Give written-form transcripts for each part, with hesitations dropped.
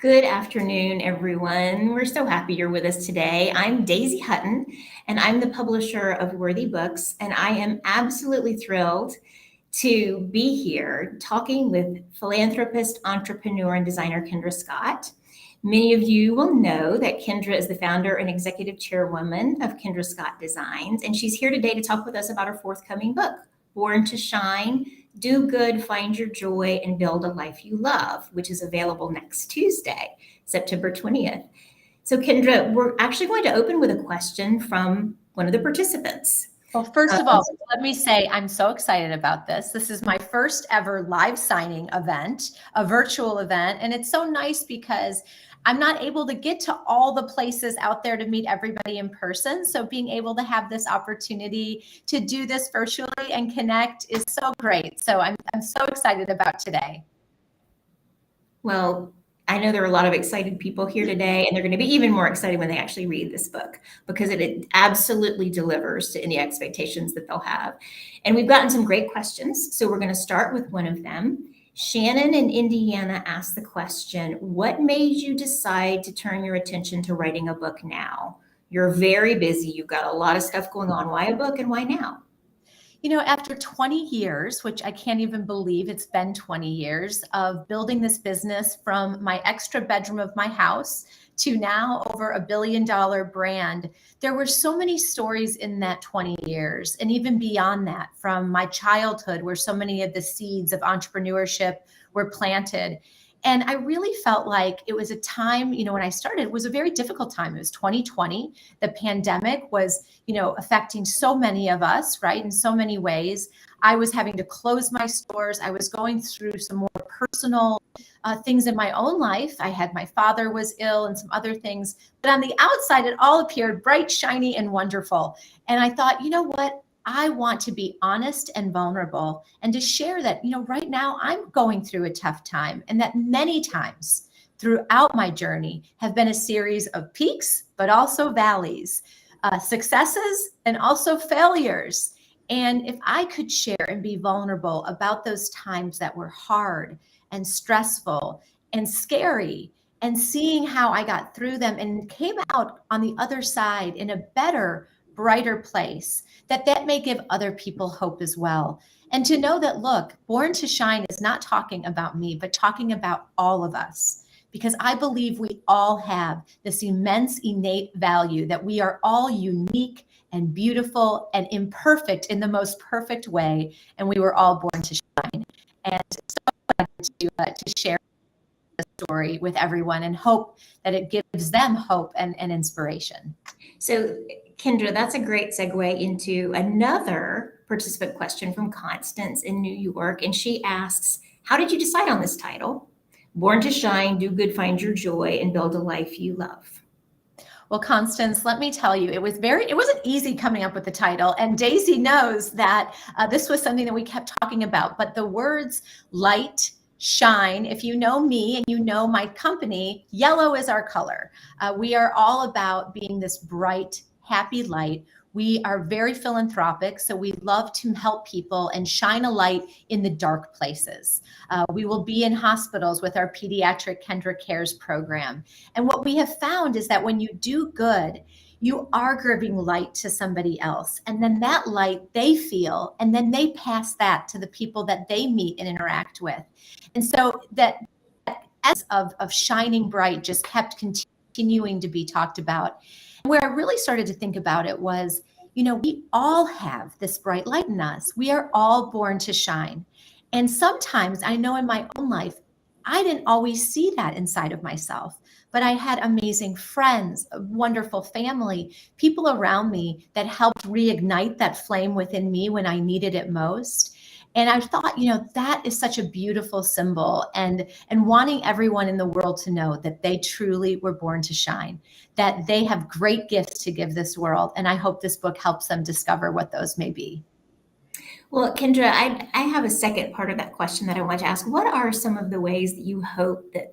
Good afternoon, everyone. We're so happy you're with us today. I'm Daisy Hutton, and I'm the publisher of Worthy Books, and I am absolutely thrilled to be here talking with philanthropist, entrepreneur, and designer Kendra Scott. Many of you will know that Kendra is the founder and executive chairwoman of Kendra Scott Designs, and she's here today to talk with us about her forthcoming book, Born to Shine, Do Good, Find Your Joy, and Build a Life You Love, which is available next Tuesday, September 20th. So, Kendra, we're actually going to open with a question from one of the participants. Well, first of all, let me say I'm so excited about this. This is my first ever live signing event, a virtual event, and it's so nice because I'm not able to get to all the places out there to meet everybody in person. So being able to have this opportunity to do this virtually and connect is so great. So I'm so excited about today. Well, I know there are a lot of excited people here today, and they're going to be even more excited when they actually read this book because it absolutely delivers to any expectations that they'll have. And we've gotten some great questions. So we're going to start with one of them. Shannon in Indiana asked the question, what made you decide to turn your attention to writing a book now? You're very busy. You've got a lot of stuff going on. Why a book and why now? You know, after 20 years, which I can't even believe it's been 20 years of building this business from my extra bedroom of my house to now over $1 billion brand, there were so many stories in that 20 years and even beyond that from my childhood where so many of the seeds of entrepreneurship were planted. And I really felt like it was a time, when I started, it was a very difficult time. It was 2020. The pandemic was, affecting so many of us, right? In so many ways. I was having to close my stores. I was going through some more personal things in my own life. My father was ill and some other things. But on the outside, it all appeared bright, shiny, and wonderful. And I thought, you know what? I want to be honest and vulnerable and to share that, right now I'm going through a tough time and that many times throughout my journey have been a series of peaks, but also valleys, successes, and also failures. And if I could share and be vulnerable about those times that were hard and stressful and scary and seeing how I got through them and came out on the other side in a better, brighter place, that may give other people hope as well. And to know that, look, Born to Shine is not talking about me, but talking about all of us, because I believe we all have this immense innate value that we are all unique and beautiful and imperfect in the most perfect way. And we were all born to shine. And so excited to share the story with everyone and hope that it gives them hope and inspiration. So, Kendra, that's a great segue into another participant question from Constance in New York. And she asks, how did you decide on this title? Born to Shine, Do Good, Find Your Joy, and Build a Life You Love. Well, Constance, let me tell you, it wasn't easy coming up with the title. And Daisy knows that this was something that we kept talking about. But the words light, shine, if you know me and you know my company, yellow is our color. We are all about being this bright, happy light. We are very philanthropic, so we love to help people and shine a light in the dark places. We will be in hospitals with our pediatric Kendra Cares program. And what we have found is that when you do good, you are giving light to somebody else. And then that light they feel, and then they pass that to the people that they meet and interact with. And so that essence of shining bright just kept continuing to be talked about. Where I really started to think about it was, we all have this bright light in us. We are all born to shine. And sometimes I know in my own life, I didn't always see that inside of myself, but I had amazing friends, a wonderful family, people around me that helped reignite that flame within me when I needed it most. And I thought, that is such a beautiful symbol and wanting everyone in the world to know that they truly were born to shine, that they have great gifts to give this world. And I hope this book helps them discover what those may be. Well, Kendra, I have a second part of that question that I want to ask. What are some of the ways that you hope that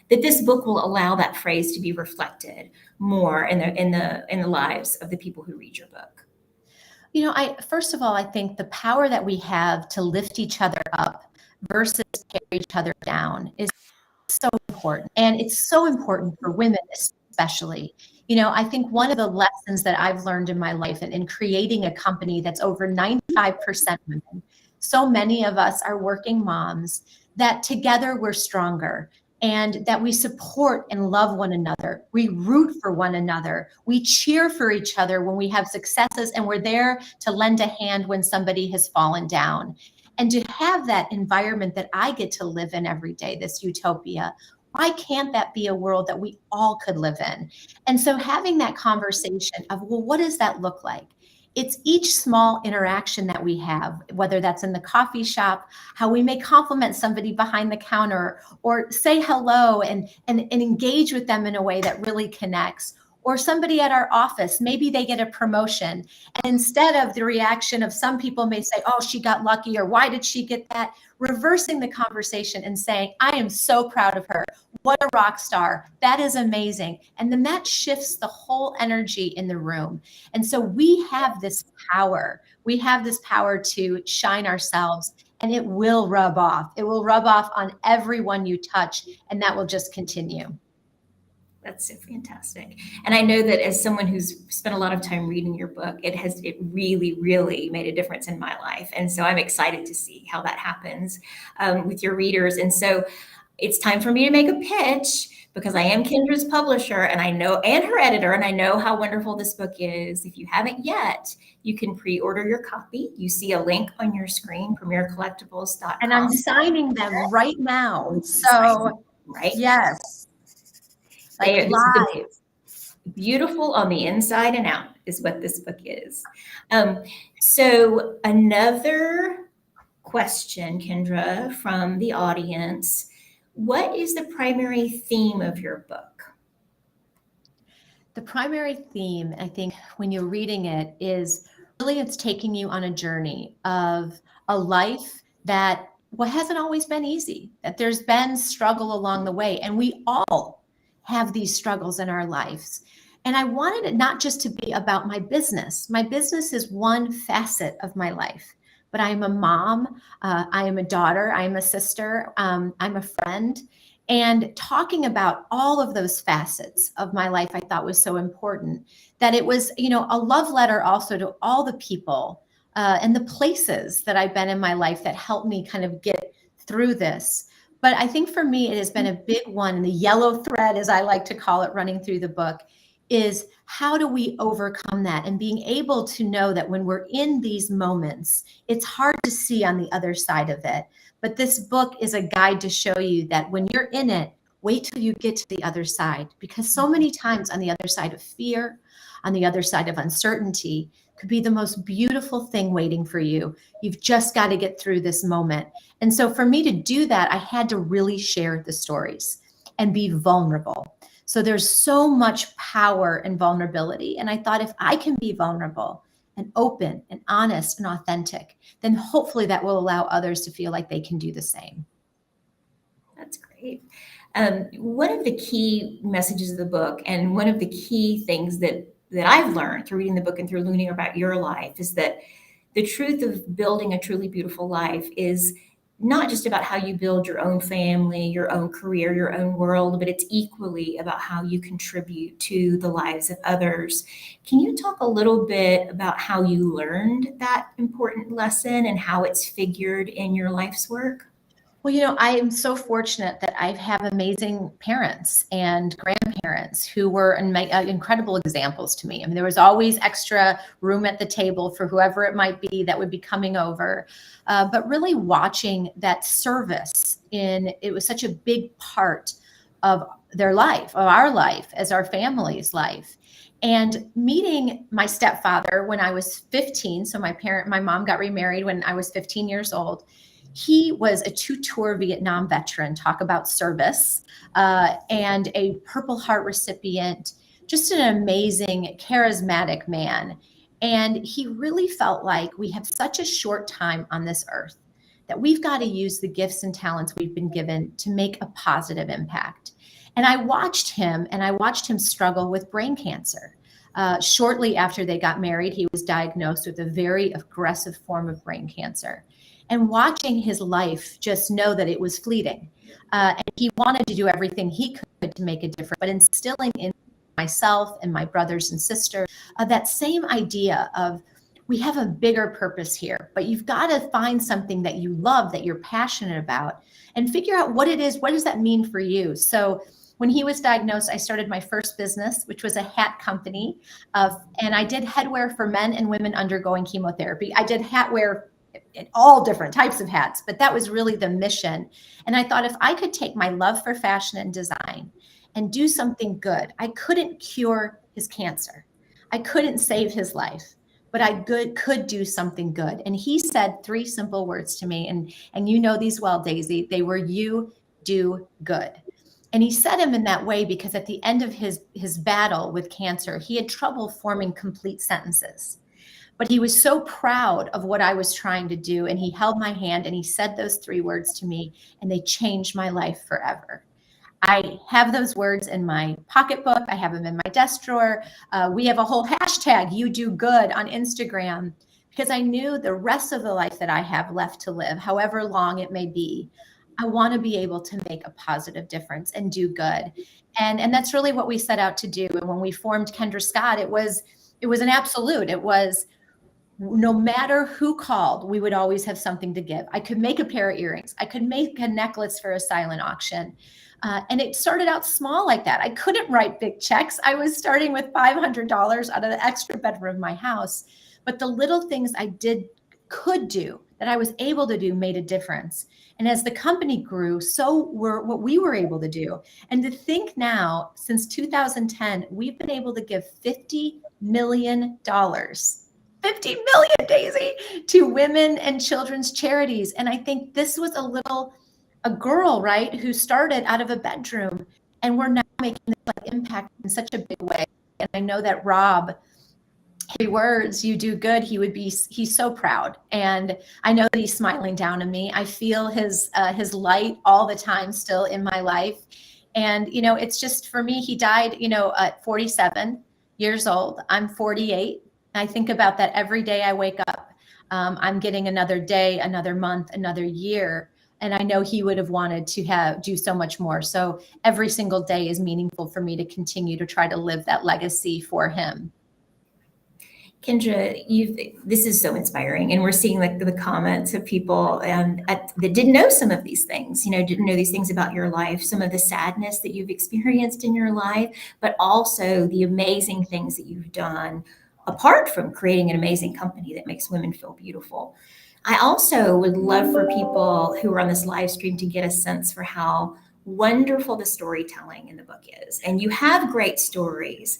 this book will allow that phrase to be reflected more in the lives of the people who read your book? First of all, I think the power that we have to lift each other up versus tear each other down is So important. And it's so important for women, especially. You know, I think one of the lessons that I've learned in my life and in creating a company that's over 95% women, so many of us are working moms, that together we're stronger and that we support and love one another. We root for one another. We cheer for each other when we have successes, and we're there to lend a hand when somebody has fallen down. And to have that environment that I get to live in every day, this utopia, why can't that be a world that we all could live in? And so having that conversation of, well, what does that look like? It's each small interaction that we have, whether that's in the coffee shop, how we may compliment somebody behind the counter or say hello and engage with them in a way that really connects. Or somebody at our office, maybe they get a promotion. And instead of the reaction of some people may say, oh, she got lucky, or why did she get that? Reversing the conversation and saying, I am so proud of her. What a rock star. That is amazing. And then that shifts the whole energy in the room. And so we have this power. We have this power to shine ourselves, and it will rub off. It will rub off on everyone you touch, and that will just continue. That's so fantastic. And I know that as someone who's spent a lot of time reading your book, it really, really made a difference in my life. And so I'm excited to see how that happens with your readers. And so it's time for me to make a pitch, because I am Kendra's publisher and her editor, and I know how wonderful this book is. If you haven't yet, you can pre-order your copy. You see a link on your screen, premiercollectibles.com. And I'm signing them right now. So, right? Yes. Like live. Beautiful on the inside and out is what this book is. So another question, Kendra, from the audience. What is the primary theme of your book? The primary theme, I think, when you're reading it, is really it's taking you on a journey of a life that hasn't always been easy, that there's been struggle along the way, and we all have these struggles in our lives. And I wanted it not just to be about my business. My business is one facet of my life, but I am a mom, I am a daughter, I am a sister, I'm a friend. And talking about all of those facets of my life, I thought was so important, that it was, you know, a love letter also to all the people and the places that I've been in my life that helped me kind of get through this. But I think for me, it has been a big one. The yellow thread, as I like to call it, running through the book, is how do we overcome that, and being able to know that when we're in these moments, it's hard to see on the other side of it. But this book is a guide to show you that when you're in it, wait till you get to the other side, because so many times on the other side of fear, on the other side of uncertainty, could be the most beautiful thing waiting for you. You've just got to get through this moment. And so for me to do that, I had to really share the stories and be vulnerable. So there's so much power in vulnerability. And I thought, if I can be vulnerable and open and honest and authentic, then hopefully that will allow others to feel like they can do the same. That's great. One of the key messages of the book, and one of the key things that I've learned through reading the book and through learning about your life, is that the truth of building a truly beautiful life is not just about how you build your own family, your own career, your own world, but it's equally about how you contribute to the lives of others. Can you talk a little bit about how you learned that important lesson and how it's figured in your life's work? Well, you know, I am so fortunate that I have amazing parents and grandparents who were incredible examples to me. I mean, there was always extra room at the table for whoever it might be that would be coming over. But really watching that service it was such a big part of their life, of our life, as our family's life. And meeting my stepfather when I was 15, so my mom got remarried when I was 15 years old. He was a 2-tour Vietnam veteran, talk about service, and a Purple Heart recipient, just an amazing, charismatic man. And he really felt like we have such a short time on this earth that we've got to use the gifts and talents we've been given to make a positive impact. And I watched him struggle with brain cancer. Shortly after they got married, he was diagnosed with a very aggressive form of brain cancer. And watching his life just know that it was fleeting. And he wanted to do everything he could to make a difference, but instilling in myself and my brothers and sisters that same idea of, we have a bigger purpose here, but you've got to find something that you love, that you're passionate about, and figure out what it is. What does that mean for you? So when he was diagnosed, I started my first business, which was a hat company. And I did headwear for men and women undergoing chemotherapy. I did hatwear in all different types of hats, but that was really the mission. And I thought, if I could take my love for fashion and design and do something good, I couldn't cure his cancer. I couldn't save his life, but I could do something good. And he said 3 simple words to me, and you know these well, Daisy. They were, "You do good." And he said them in that way because at the end of his battle with cancer, he had trouble forming complete sentences. But he was so proud of what I was trying to do. And he held my hand and he said those 3 words to me, and they changed my life forever. I have those words in my pocketbook. I have them in my desk drawer. We have a whole hashtag, "You Do Good," on Instagram, because I knew the rest of the life that I have left to live, however long it may be, I want to be able to make a positive difference and do good. And that's really what we set out to do. And when we formed Kendra Scott, it was an absolute. It was, no matter who called, we would always have something to give. I could make a pair of earrings. I could make a necklace for a silent auction. And it started out small like that. I couldn't write big checks. I was starting with $500 out of the extra bedroom of my house. But the little things I could do, that I was able to do, made a difference. And as the company grew, so were what we were able to do. And to think now, since 2010, we've been able to give $50 million. 50 million, Daisy, to women and children's charities. And I think this was a girl, right, who started out of a bedroom, and we're now making this impact in such a big way. And I know that Rob, 3 words, "You do good," he's so proud. And I know that he's smiling down at me. I feel his light all the time still in my life. And, it's just, for me, he died, at 47 years old. I'm 48. I think about that every day I wake up. I'm getting another day, another month, another year. And I know he would have wanted to do so much more. So every single day is meaningful for me to continue to try to live that legacy for him. Kendra, this is so inspiring, and we're seeing the comments of people that didn't know some of these things, didn't know these things about your life, some of the sadness that you've experienced in your life, but also the amazing things that you've done apart from creating an amazing company that makes women feel beautiful. I also would love for people who are on this live stream to get a sense for how wonderful the storytelling in the book is. And you have great stories.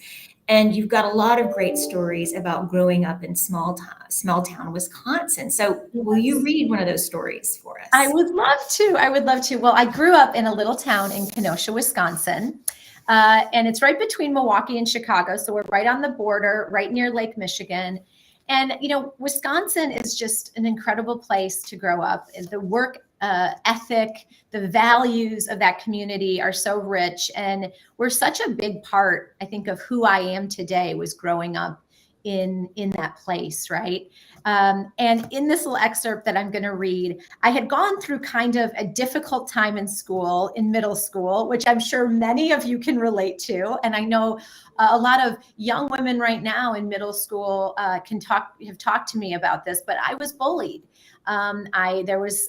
And you've got a lot of great stories about growing up in small town Wisconsin. So will you read one of those stories for us? I would love to. Well, I grew up in a little town in Kenosha, Wisconsin. And it's right between Milwaukee and Chicago. So we're right on the border, right near Lake Michigan. And, Wisconsin is just an incredible place to grow up. The work ethic, the values of that community are so rich. And we're such a big part, I think, of who I am today was growing up in that place, right? And in this little excerpt that I'm going to read, I had gone through kind of a difficult time in school, in middle school, which I'm sure many of you can relate to. And I know a lot of young women right now in middle school have talked to me about this, but I was bullied. There was,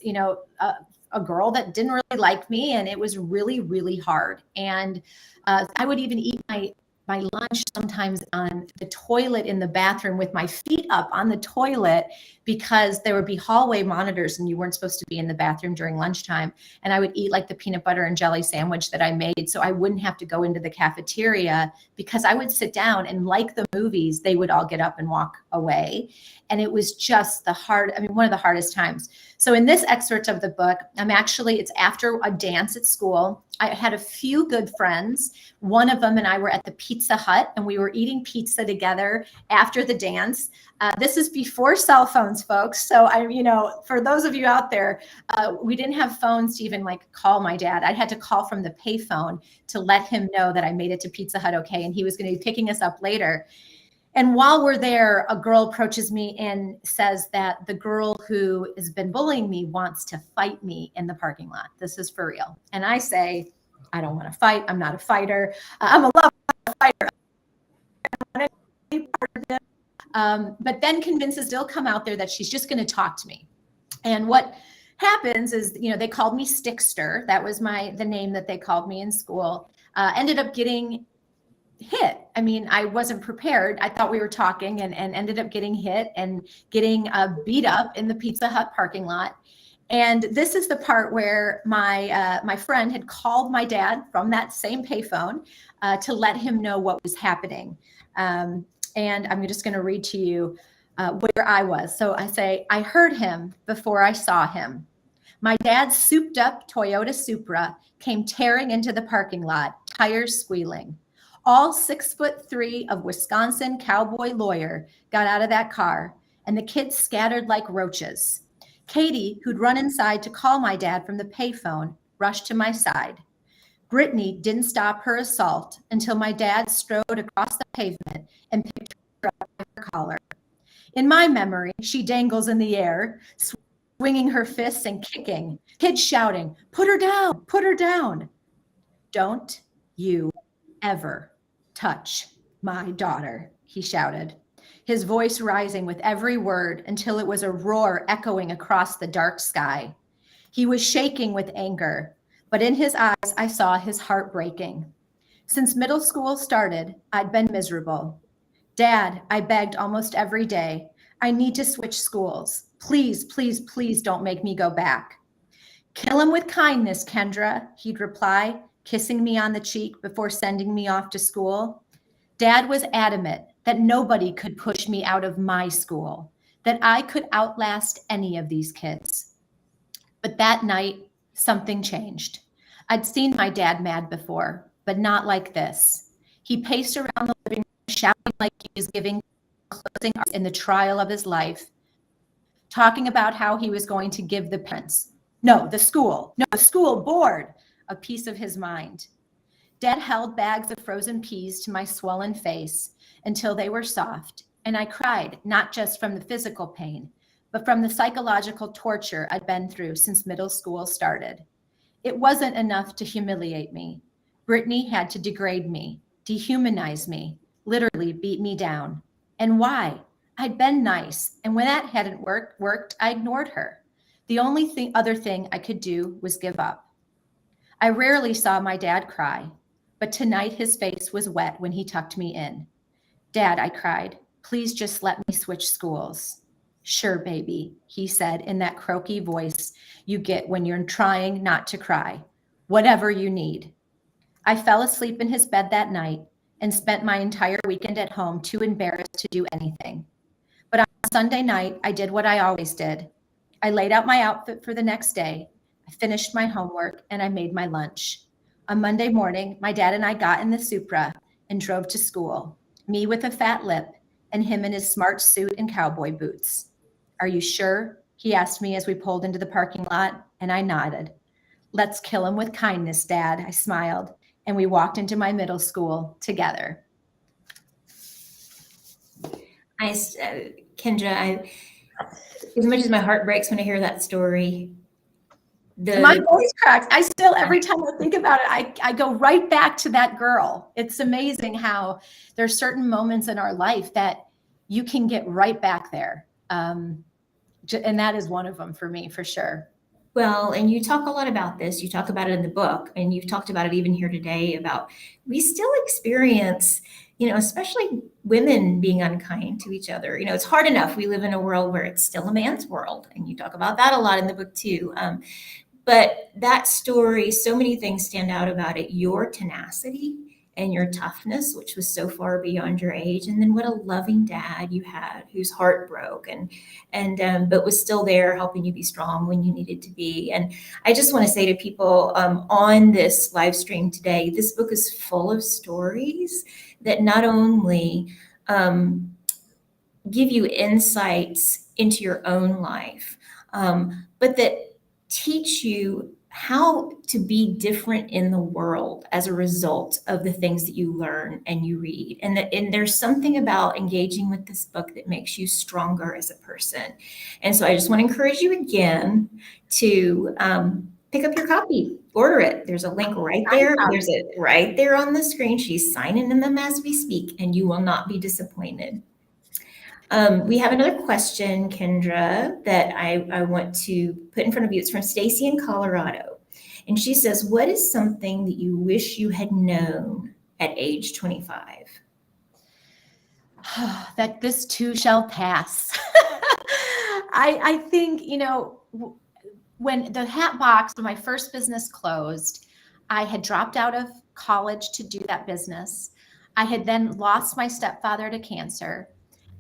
a girl that didn't really like me, and it was really, really hard. And I would even eat my lunch sometimes on the toilet in the bathroom with my feet up on the toilet, because there would be hallway monitors and you weren't supposed to be in the bathroom during lunchtime. And I would eat like the peanut butter and jelly sandwich that I made, so I wouldn't have to go into the cafeteria, because I would sit down and, like the movies, they would all get up and walk away. And it was just one of the hardest times. So in this excerpt of the book, it's after a dance at school. I had a few good friends. One of them and I were at the Pizza Hut, and we were eating pizza together after the dance. This is before cell phones, folks. So for those of you out there, we didn't have phones to even call my dad. I had to call from the payphone to let him know that I made it to Pizza Hut okay, and he was going to be picking us up later. And while we're there, a girl approaches me and says that the girl who has been bullying me wants to fight me in the parking lot. This is for real. And I say, I don't want to fight. I'm not a fighter. I'm a lover, not a fighter. I don't want to be part of this. But then convinces Dill come out there that she's just going to talk to me. And what happens is, you know, they called me Stickster. That was the name that they called me in school. Ended up getting hit. I mean, I wasn't prepared. I thought we were talking and ended up getting hit and getting beat up in the Pizza Hut parking lot. And this is the part where my friend had called my dad from that same payphone to let him know what was happening. And I'm just going to read to you where I was. So I say, I heard him before I saw him. My dad's souped up Toyota Supra came tearing into the parking lot, tires squealing. All 6'3" of Wisconsin cowboy lawyer got out of that car, and the kids scattered like roaches. Katie, who'd run inside to call my dad from the payphone, rushed to my side. Brittany didn't stop her assault until my dad strode across the pavement and picked her up by her collar. In my memory, she dangles in the air, swinging her fists and kicking, kids shouting, "Put her down, put her down." Don't you ever touch my daughter, he shouted, his voice rising with every word until it was a roar echoing across the dark sky. He was shaking with anger, but in his eyes, I saw his heart breaking. Since middle school started, I'd been miserable. Dad, I begged almost every day, I need to switch schools. Please, please, please don't make me go back. Kill him with kindness, Kendra, he'd reply, kissing me on the cheek before sending me off to school. Dad was adamant that nobody could push me out of my school, that I could outlast any of these kids. But that night, something changed. I'd seen my dad mad before, but not like this. He paced around the living room, shouting like he was giving closing in the trial of his life, talking about how he was going to give the parents, the school board, a piece of his mind. Dad held bags of frozen peas to my swollen face until they were soft, and I cried, not just from the physical pain, but from the psychological torture I'd been through since middle school started. It wasn't enough to humiliate me. Brittany had to degrade me, dehumanize me, literally beat me down. And why? I'd been nice, and when that hadn't worked, I ignored her. The only other thing I could do was give up. I rarely saw my dad cry, but tonight his face was wet when he tucked me in. Dad, I cried, please just let me switch schools. Sure, baby, he said in that croaky voice you get when you're trying not to cry. Whatever you need. I fell asleep in his bed that night and spent my entire weekend at home too embarrassed to do anything. But on Sunday night, I did what I always did. I laid out my outfit for the next day. I finished my homework and I made my lunch. On Monday morning, my dad and I got in the Supra and drove to school, me with a fat lip and him in his smart suit and cowboy boots. Are you sure? He asked me as we pulled into the parking lot, and I nodded. Let's kill him with kindness, Dad, I smiled, and we walked into my middle school together. Kendra, as much as my heart breaks when I hear that story, my voice cracks. I still, every time I think about it, I go right back to that girl. It's amazing how there's certain moments in our life that you can get right back there. And that is one of them for me, for sure. Well, and you talk a lot about this. You talk about it in the book, and you've talked about it even here today about we still experience, especially women being unkind to each other. It's hard enough. We live in a world where it's still a man's world, and you talk about that a lot in the book too. But that story, so many things stand out about it. Your tenacity and your toughness, which was so far beyond your age. And then what a loving dad you had whose heart broke but was still there helping you be strong when you needed to be. And I just want to say to people on this live stream today, this book is full of stories that not only give you insights into your own life, but that teach you how to be different in the world as a result of the things that you learn and you read. And there's something about engaging with this book that makes you stronger as a person. And so I just want to encourage you again to pick up your copy, order it. There's a link right there. There's it right there on the screen. She's signing in them as we speak, and you will not be disappointed. We have another question, Kendra, that I want to put in front of you. It's from Stacy in Colorado. And she says, what is something that you wish you had known at age 25? That this too shall pass. I think, when the hat box, when my first business closed, I had dropped out of college to do that business. I had then lost my stepfather to cancer.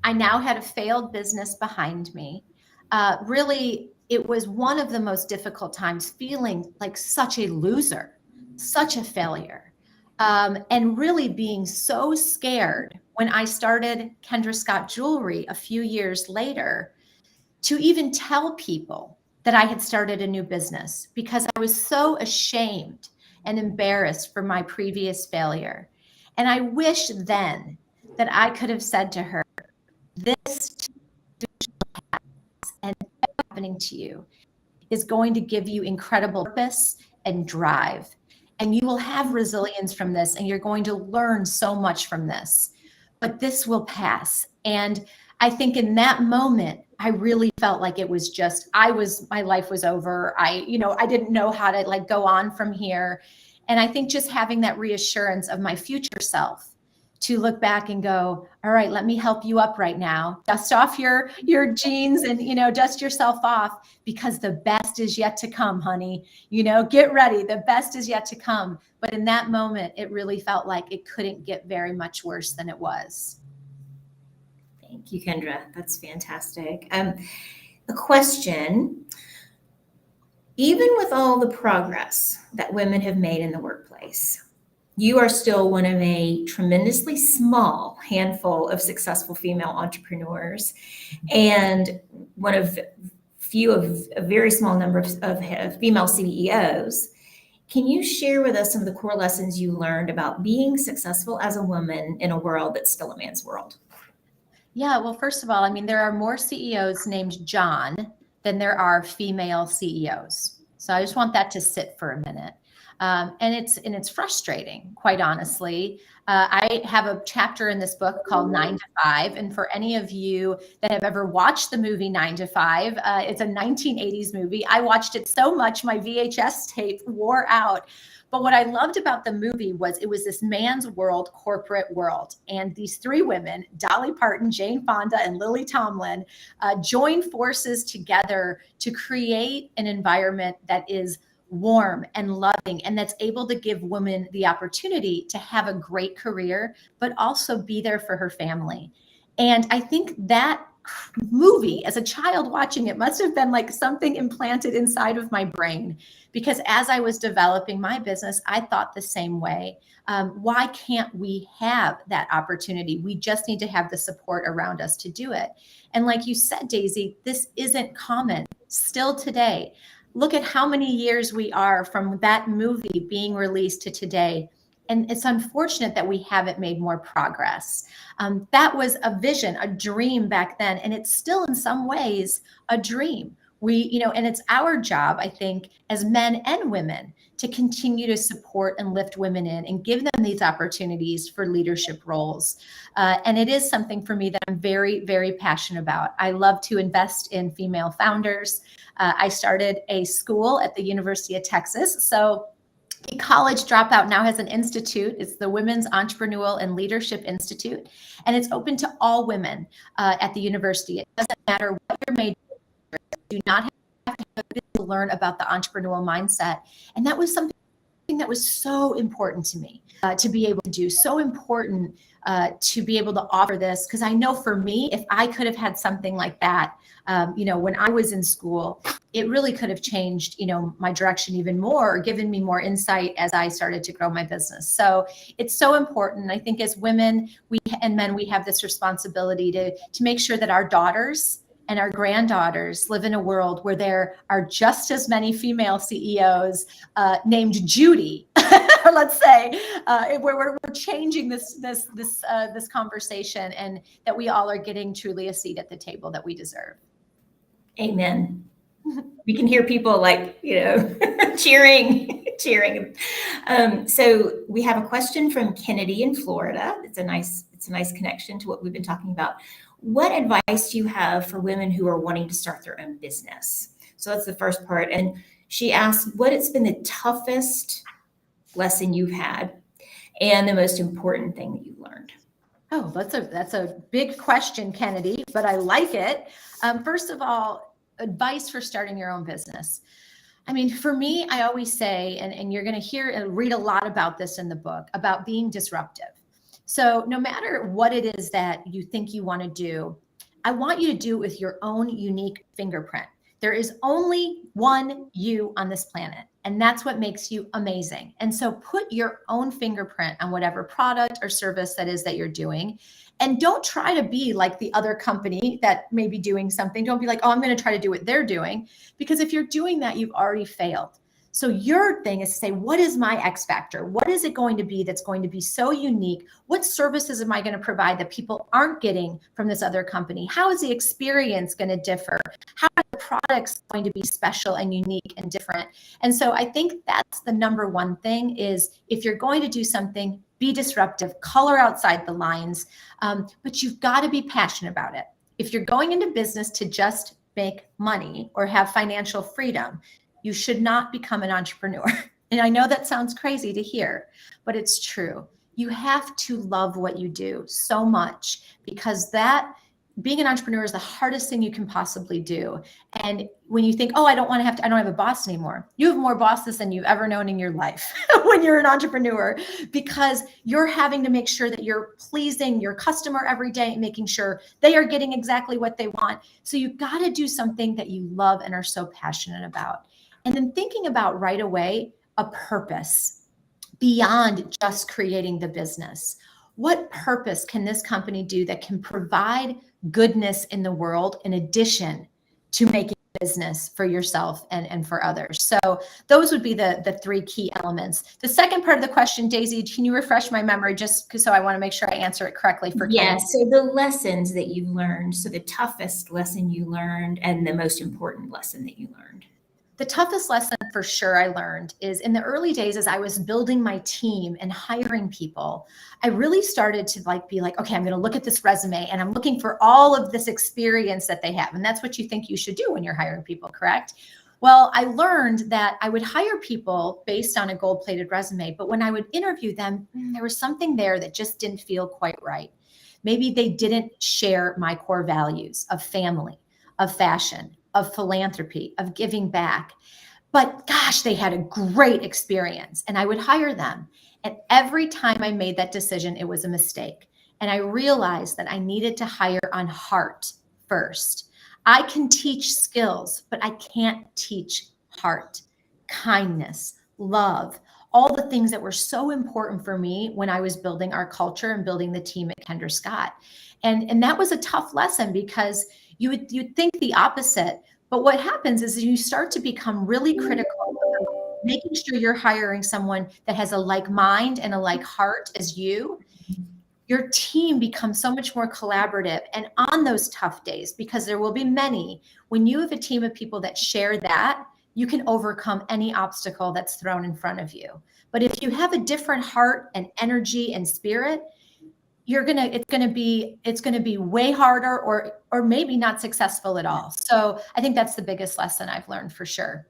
I now had a failed business behind me. Really, it was one of the most difficult times, feeling like such a loser, such a failure, and really being so scared when I started Kendra Scott Jewelry a few years later to even tell people that I had started a new business, because I was so ashamed and embarrassed for my previous failure. And I wish then that I could have said to her, this and happening to you is going to give you incredible purpose and drive. And you will have resilience from this, and you're going to learn so much from this. But this will pass. And I think in that moment, I really felt like it was just, my life was over. I didn't know how to go on from here. And I think just having that reassurance of my future self to look back and go, all right, let me help you up right now. Dust off your jeans and, dust yourself off, because the best is yet to come, honey. Get ready. The best is yet to come. But in that moment, it really felt like it couldn't get very much worse than it was. Thank you, Kendra. That's fantastic. A question. Even with all the progress that women have made in the workplace, you are still one of a tremendously small handful of successful female entrepreneurs, and one of a very small number of female CEOs. Can you share with us some of the core lessons you learned about being successful as a woman in a world that's still a man's world? Yeah, well, first of all, there are more CEOs named John than there are female CEOs. So I just want that to sit for a minute. And it's frustrating, quite honestly. I have a chapter in this book called 9 to 5. And for any of you that have ever watched the movie 9 to 5, it's a 1980s movie. I watched it so much, my VHS tape wore out. But what I loved about the movie was it was this man's world, corporate world. And these three women, Dolly Parton, Jane Fonda, and Lily Tomlin, joined forces together to create an environment that is warm and loving, and that's able to give women the opportunity to have a great career, but also be there for her family. And I think that movie, as a child watching it, must have been like something implanted inside of my brain, because as I was developing my business, I thought the same way. Why can't we have that opportunity? We just need to have the support around us to do it. And like you said, Daisy, this isn't common still today. Look at how many years we are from that movie being released to today. And it's unfortunate that we haven't made more progress. That was a vision, a dream back then. And it's still in some ways a dream. And it's our job, I think, as men and women, to continue to support and lift women in and give them these opportunities for leadership roles. And it is something for me that I'm very, very passionate about. I love to invest in female founders. I started a school at the University of Texas. So a college dropout now has an institute. It's the Women's Entrepreneurial and Leadership Institute, and it's open to all women at the university. It doesn't matter what you're made of. You do not have to learn about the entrepreneurial mindset. And that was something that was so important to me to be able to do, so important to be able to offer this. Because I know for me, if I could have had something like that, when I was in school, it really could have changed, my direction even more, or given me more insight as I started to grow my business. So it's so important. I think as women and men, we have this responsibility to make sure that our daughters and our granddaughters live in a world where there are just as many female CEOs named Judy, let's say, where we're changing this conversation, and that we all are getting truly a seat at the table that we deserve. Amen. We can hear people like, cheering. So we have a question from Kennedy in Florida. It's a nice connection to what we've been talking about. What advice do you have for women who are wanting to start their own business? So that's the first part. And she asked, what has been the toughest lesson you've had and the most important thing that you learned? Oh, that's a big question, Kennedy, but I like it. First of all, advice for starting your own business. I mean, for me, I always say, and you're going to hear and read a lot about this in the book, about being disruptive. So no matter what it is that you think you want to do, I want you to do it with your own unique fingerprint. There is only one you on this planet, and that's what makes you amazing. And so put your own fingerprint on whatever product or service that is that you're doing. And don't try to be like the other company that may be doing something. Don't be like, oh, I'm going to try to do what they're doing. Because if you're doing that, you've already failed. So your thing is to say, what is my X factor? What is it going to be that's going to be so unique? What services am I going to provide that people aren't getting from this other company? How is the experience going to differ? How are the products going to be special and unique and different? And so I think that's the number one thing is if you're going to do something, be disruptive, color outside the lines, but you've got to be passionate about it. If you're going into business to just make money or have financial freedom, you should not become an entrepreneur. And I know that sounds crazy to hear, but it's true. You have to love what you do so much because being an entrepreneur is the hardest thing you can possibly do. And when you think, oh, I don't have a boss anymore. You have more bosses than you've ever known in your life when you're an entrepreneur, because you're having to make sure that you're pleasing your customer every day, making sure they are getting exactly what they want. So you've got to do something that you love and are so passionate about. And then thinking about right away, a purpose beyond just creating the business. What purpose can this company do that can provide goodness in the world in addition to making business for yourself and for others? So those would be the three key elements. The second part of the question, Daisy, can you refresh my memory just because I want to make sure I answer it correctly for Kendra? Yes. So the lessons that you learned, so the toughest lesson you learned and the most important lesson that you learned. The toughest lesson for sure I learned is in the early days as I was building my team and hiring people, I really started to be like, okay, I'm going to look at this resume and I'm looking for all of this experience that they have. And that's what you think you should do when you're hiring people, correct? Well, I learned that I would hire people based on a gold-plated resume, but when I would interview them, there was something there that just didn't feel quite right. Maybe they didn't share my core values of family, of fashion, of philanthropy, of giving back. But gosh, they had a great experience and I would hire them. And every time I made that decision, it was a mistake. And I realized that I needed to hire on heart first. I can teach skills, but I can't teach heart, kindness, love, all the things that were so important for me when I was building our culture and building the team at Kendra Scott. And that was a tough lesson because you'd think the opposite, but what happens is you start to become really critical, making sure you're hiring someone that has a like mind and a like heart as you. Your team becomes so much more collaborative. And on those tough days, because there will be many, when you have a team of people that share that, you can overcome any obstacle that's thrown in front of you. But if you have a different heart and energy and spirit, it's gonna be way harder or maybe not successful at all. So I think that's the biggest lesson I've learned for sure.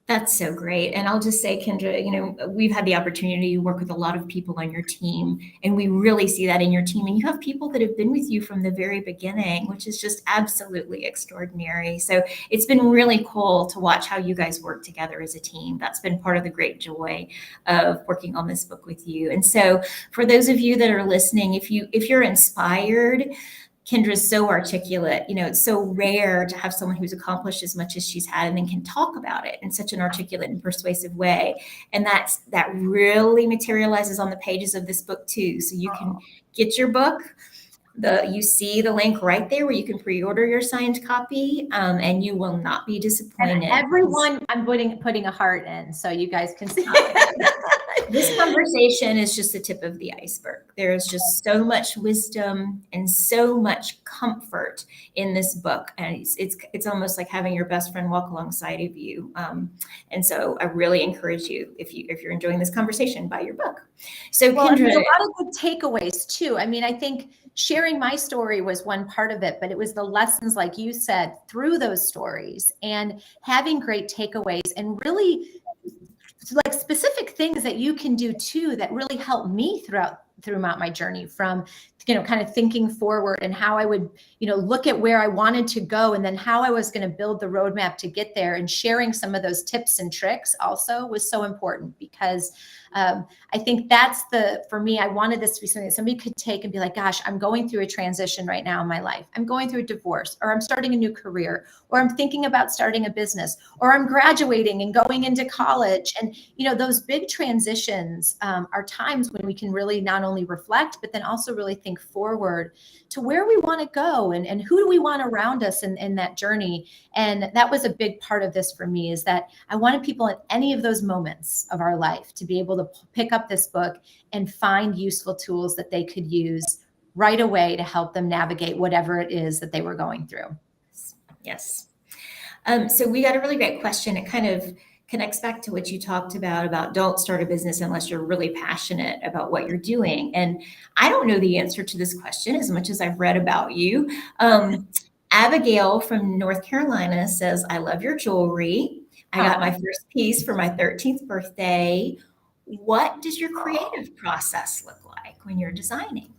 That's so great. And I'll just say, Kendra, we've had the opportunity to work with a lot of people on your team, and we really see that in your team. And you have people that have been with you from the very beginning, which is just absolutely extraordinary. So it's been really cool to watch how you guys work together as a team. That's been part of the great joy of working on this book with you. And so for those of you that are listening, if you're inspired, Kendra's so articulate. It's so rare to have someone who's accomplished as much as she's had and then can talk about it in such an articulate and persuasive way. And that really materializes on the pages of this book too. So you can get your book, You see the link right there where you can pre-order your signed copy, and you will not be disappointed. And everyone, I'm putting a heart in so you guys can see. This conversation is just the tip of the iceberg. There is just so much wisdom and so much comfort in this book, and it's almost like having your best friend walk alongside of you. And so I really encourage you, if you're enjoying this conversation, buy your book. So Kendra, there's a lot of good takeaways too. I mean, I think sharing my story was one part of it, but it was the lessons, like you said, through those stories and having great takeaways and really like specific things that you can do too that really helped me throughout my journey, from kind of thinking forward and how I would look at where I wanted to go and then how I was going to build the roadmap to get there. And sharing some of those tips and tricks also was so important, because I think for me, I wanted this to be something that somebody could take and be like, gosh, I'm going through a transition right now in my life. I'm going through a divorce, or I'm starting a new career, or I'm thinking about starting a business, or I'm graduating and going into college. And, those big transitions are times when we can really not only reflect, but then also really think forward to where we want to go and who do we want around us in that journey. And that was a big part of this for me, is that I wanted people in any of those moments of our life to be able to pick up this book and find useful tools that they could use right away to help them navigate whatever it is that they were going through. Yes. So we got a really great question. It kind of connects back to what you talked about don't start a business unless you're really passionate about what you're doing. And I don't know the answer to this question as much as I've read about you. Abigail from North Carolina says, I love your jewelry. I got my first piece for my 13th birthday. What does your creative process look like when you're designing?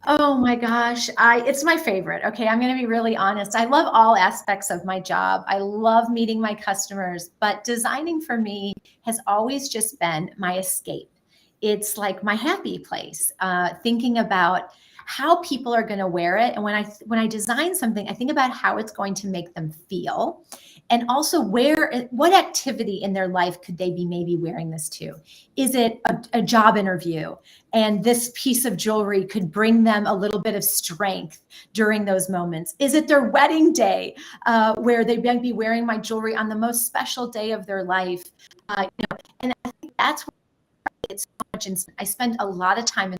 Oh my gosh, it's my favorite. Okay, I'm going to be really honest. I love all aspects of my job. I love meeting my customers, but designing for me has always just been my escape. It's like my happy place, thinking about how people are going to wear it. And when I design something, I think about how it's going to make them feel. And also what activity in their life could they be maybe wearing this to? Is it a job interview? And this piece of jewelry could bring them a little bit of strength during those moments. Is it their wedding day, where they might be wearing my jewelry on the most special day of their life? And I think that's why it's so much. I spend a lot of time in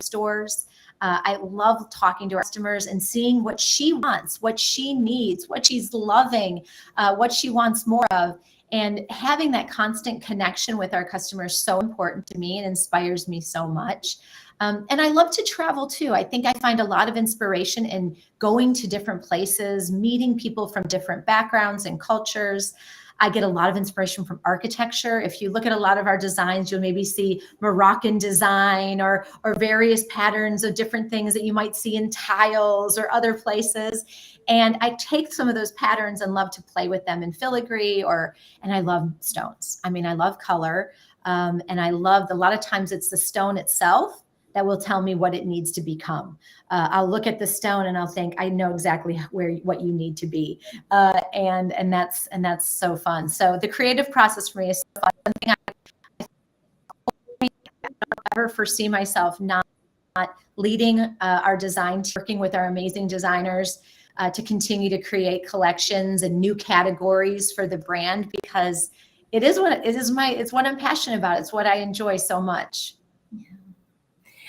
stores. I love talking to our customers and seeing what she wants, what she needs, what she's loving, what she wants more of. And having that constant connection with our customers is so important to me and inspires me so much. And I love to travel too. I think I find a lot of inspiration in going to different places, meeting people from different backgrounds and cultures. I get a lot of inspiration from architecture. If you look at a lot of our designs, you'll maybe see Moroccan design or various patterns of different things that you might see in tiles or other places. And I take some of those patterns and love to play with them in filigree, and I love stones. I mean, I love color. And I love, a lot of times it's the stone itself that will tell me what it needs to become. I'll look at the stone and I'll think, I know exactly what you need to be. And that's so fun. So the creative process for me is so fun. Something I don't ever foresee myself not leading our design team, working with our amazing designers to continue to create collections and new categories for the brand, because it's what I'm passionate about. It's what I enjoy so much.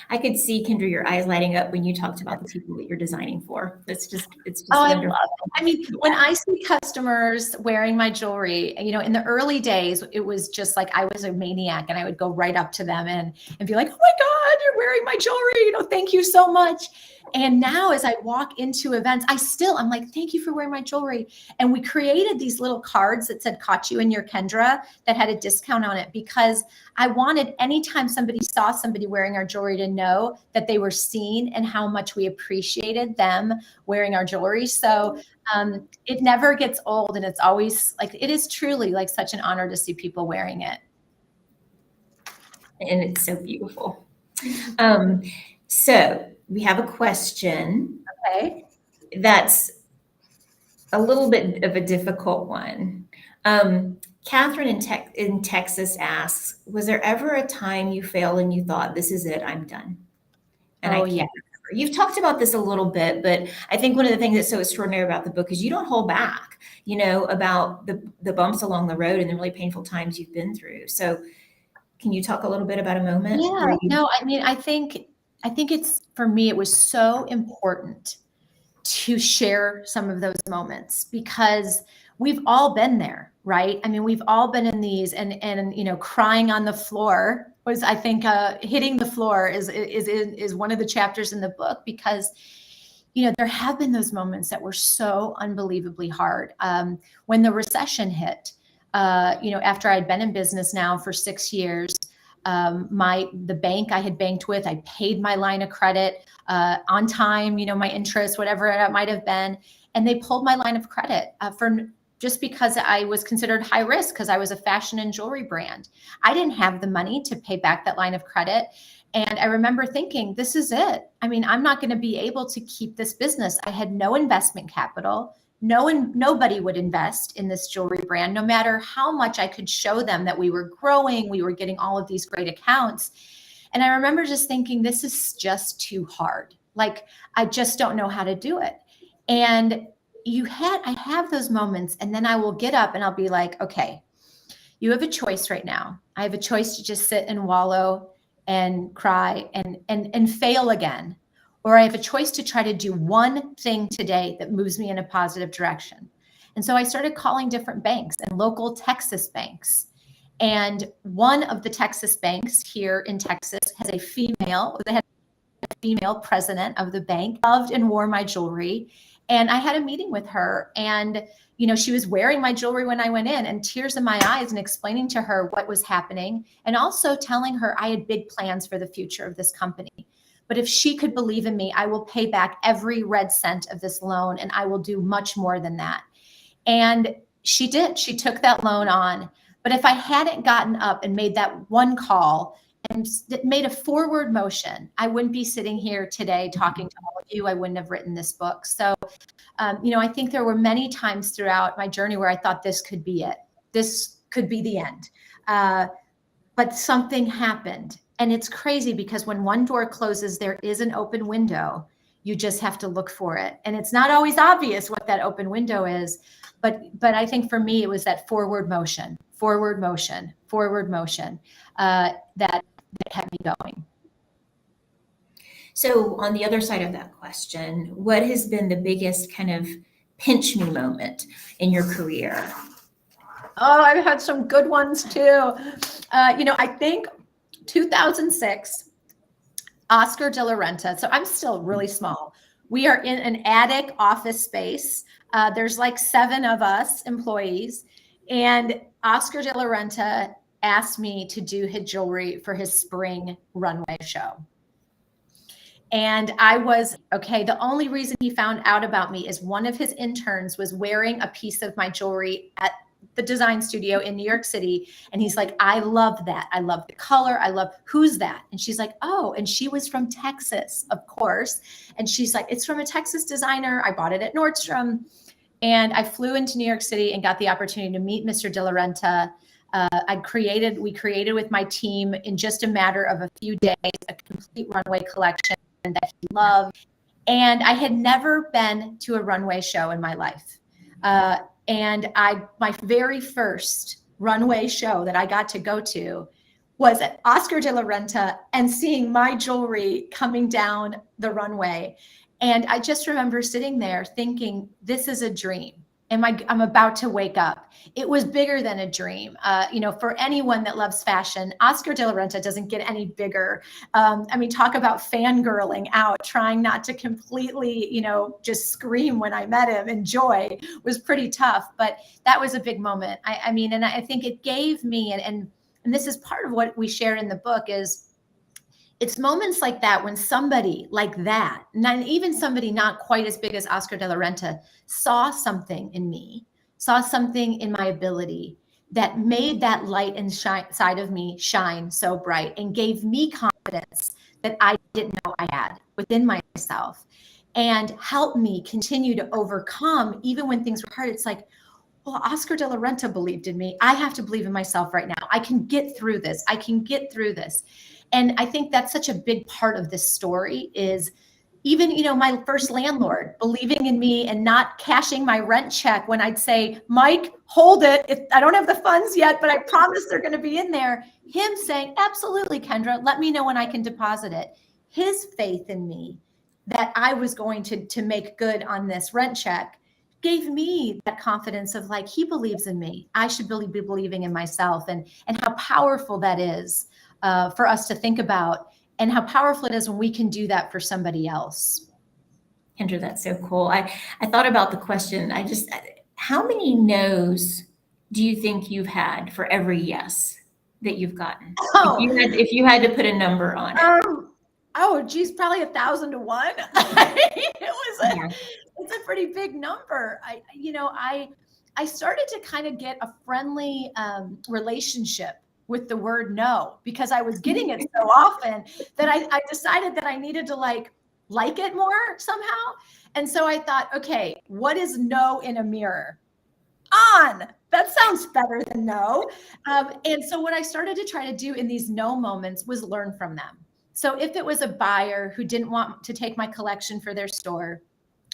I could see, Kendra, your eyes lighting up when you talked about the people that you're designing for. It's just I wonderful. love it. I mean, when I see customers wearing my jewelry, in the early days, it was just like I was a maniac, and I would go right up to them and be like, oh my God, you're wearing my jewelry. Thank you so much. And now as I walk into events, I'm like, thank you for wearing my jewelry. And we created these little cards that said, caught you in your Kendra, that had a discount on it, because I wanted, anytime somebody saw somebody wearing our jewelry, to know that they were seen and how much we appreciated them wearing our jewelry. So it never gets old. And it's always like, it is truly like such an honor to see people wearing it. And it's so beautiful. So we have a question. Okay. That's a little bit of a difficult one. Catherine in Texas asks, was there ever a time you failed and you thought, this is it, I'm done? And yeah. You've talked about this a little bit, but I think one of the things that's so extraordinary about the book is you don't hold back, about the bumps along the road and the really painful times you've been through. So can you talk a little bit about a moment Yeah, where you? no, I mean, I think it's, for me, it was so important to share some of those moments because we've all been there, right? I mean, we've all been in these, and crying on the floor was, I think, hitting the floor is one of the chapters in the book because there have been those moments that were so unbelievably hard. When the recession hit, after I'd been in business now for 6 years, the bank I had banked with, I paid my line of credit on time, my interest, whatever it might have been, and they pulled my line of credit for just because I was considered high risk because I was a fashion and jewelry brand. I didn't have the money to pay back that line of credit. And I remember thinking, this is it. I mean, I'm not going to be able to keep this business. I had no investment capital. Nobody would invest in this jewelry brand, no matter how much I could show them that we were growing, we were getting all of these great accounts. And I remember just thinking, this is just too hard. Like, I just don't know how to do it. And I have those moments, and then I will get up and I'll be like, okay, you have a choice right now. I have a choice to just sit and wallow and cry and fail again. Or I have a choice to try to do one thing today that moves me in a positive direction. And so I started calling different banks and local Texas banks. And one of the Texas banks here in Texas has a female president of the bank, loved and wore my jewelry. And I had a meeting with her, and she was wearing my jewelry when I went in, and tears in my eyes, and explaining to her what was happening, and also telling her I had big plans for the future of this company. But if she could believe in me, I will pay back every red cent of this loan, and I will do much more than that. And she did. She took that loan on. But if I hadn't gotten up and made that one call and made a forward motion, I wouldn't be sitting here today talking to all of you. I wouldn't have written this book. So, I think there were many times throughout my journey where I thought this could be it. This could be the end. But something happened. And it's crazy because when one door closes, there is an open window. You just have to look for it. And it's not always obvious what that open window is. But I think for me, it was that forward motion that kept me going. So on the other side of that question, what has been the biggest kind of pinch me moment in your career? Oh, I've had some good ones too. I think 2006, Oscar de la Renta. So I'm still really small. We are in an attic office space. There's like 7 of us employees. And Oscar de la Renta asked me to do his jewelry for his spring runway show. And I was, okay, the only reason he found out about me is one of his interns was wearing a piece of my jewelry at the design studio in New York City. And he's like, I love that. I love the color. Who's that? And she's like, oh, and she was from Texas, of course. And she's like, it's from a Texas designer. I bought it at Nordstrom. And I flew into New York City and got the opportunity to meet Mr. de la Renta. We created with my team in just a matter of a few days, a complete runway collection that he loved. And I had never been to a runway show in my life. And my very first runway show that I got to go to was at Oscar de la Renta and seeing my jewelry coming down the runway. And I just remember sitting there thinking, this is a dream. I'm about to wake up. It was bigger than a dream. For anyone that loves fashion, Oscar de la Renta doesn't get any bigger. Talk about fangirling out, trying not to completely, just scream when I met him, and joy was pretty tough, but that was a big moment. And I think it gave me, and this is part of what we share in the book, is it's moments like that when somebody like that, not even somebody not quite as big as Oscar de la Renta, saw something in me, saw something in my ability that made that light inside of me shine so bright and gave me confidence that I didn't know I had within myself, and helped me continue to overcome even when things were hard. It's like, well, Oscar de la Renta believed in me. I have to believe in myself right now. I can get through this. And I think that's such a big part of this story is, even, my first landlord believing in me and not cashing my rent check when I'd say, Mike, hold it. I don't have the funds yet, but I promise they're going to be in there. Him saying, absolutely, Kendra, let me know when I can deposit it. His faith in me that I was going to make good on this rent check gave me that confidence of like, he believes in me. I should be believing in myself, and how powerful that is for us to think about, and how powerful it is when we can do that for somebody else. Kendra, that's so cool. I thought about the question. How many no's do you think you've had for every yes that you've gotten? Oh. If you had to put a number on it. Oh, geez, probably 1,000 to 1. It's a pretty big number. I started to kind of get a friendly relationship with the word no, because I was getting it so often that I decided that I needed to like it more somehow. And so I thought, okay, what is no in a mirror? On. That sounds better than no. And so what I started to try to do in these no moments was learn from them. So if it was a buyer who didn't want to take my collection for their store,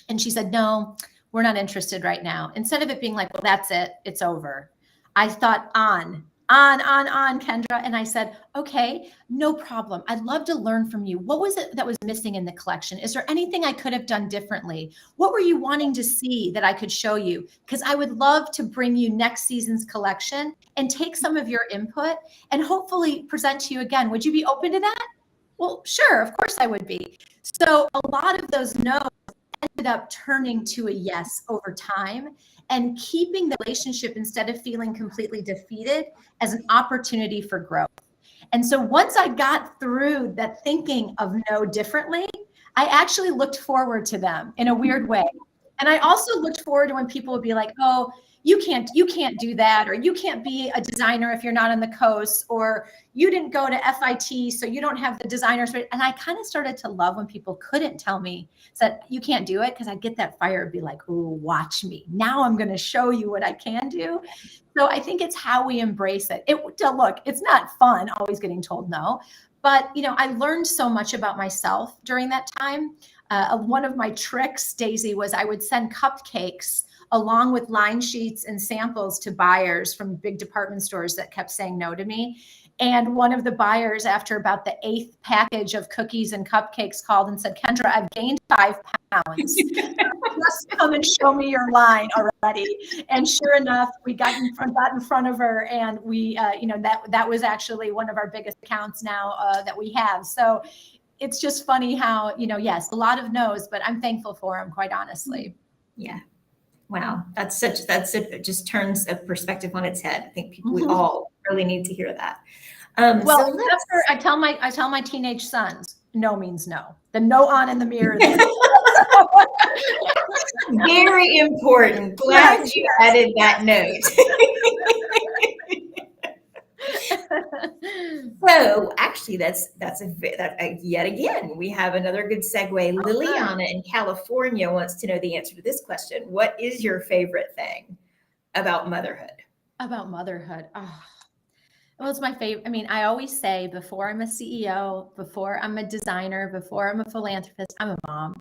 and she said, no, we're not interested right now, instead of it being like, well, that's it, it's over, I thought on, Kendra. And I said, okay, no problem. I'd love to learn from you. What was it that was missing in the collection? Is there anything I could have done differently? What were you wanting to see that I could show you? Because I would love to bring you next season's collection and take some of your input and hopefully present to you again. Would you be open to that? Well, sure, of course I would be. So a lot of those no's ended up turning to a yes over time, and keeping the relationship, instead of feeling completely defeated, as an opportunity for growth. And so once I got through that thinking of no differently, I actually looked forward to them in a weird way. And I also looked forward to when people would be like, oh, you can't do that, or you can't be a designer if you're not on the coast, or you didn't go to FIT, so you don't have the designers. And I kind of started to love when people couldn't tell me that you can't do it, because I'd get that fire and be like, ooh, watch me. Now I'm going to show you what I can do. So I think it's how we embrace it. Look, it's not fun always getting told no, but I learned so much about myself during that time. One of my tricks, Daisy, was I would send cupcakes along with line sheets and samples to buyers from big department stores that kept saying no to me. And one of the buyers, after about the 8th package of cookies and cupcakes, called and said, Kendra, I've gained 5 pounds. Just come and show me your line already. And sure enough, we got in front of her, and we, that was actually one of our biggest accounts now that we have. So it's just funny how, yes, a lot of no's, but I'm thankful for them, quite honestly. Yeah. Wow. It just turns a perspective on its head. I think we all really need to hear that. I tell my teenage sons, no means no. The no on in the mirror. Very important. Glad you added that note. So actually, that's yet again, we have another good segue. Liliana in California wants to know the answer to this question. What is your favorite thing about motherhood? About motherhood. Oh, well, it's my favorite. I mean, I always say, before I'm a CEO, before I'm a designer, before I'm a philanthropist, I'm a mom.